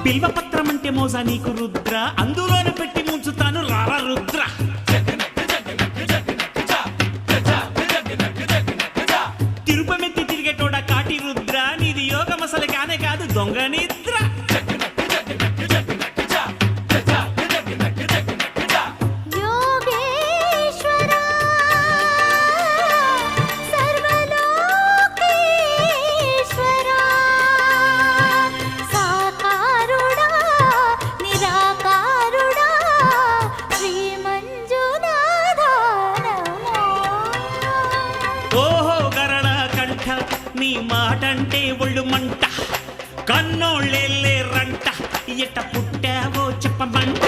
బిల్వపత్రం అంటే మోసా నీకు రుద్ర, అందులోనే పెట్టి ముంచుతాను రారా రుద్ర. తిరుపమెత్తి తిరిగేటోడ కాటి రుద్ర, నీది యోగం అసలు కానే కాదు దొంగ నిద్ర. ఓహో గరళ కంఠ, నీ మాటంటే ఒళ్ళు మంట, కన్నోళ్ళే రంట, ఎట్ట పుట్టావో చెప్పమంట.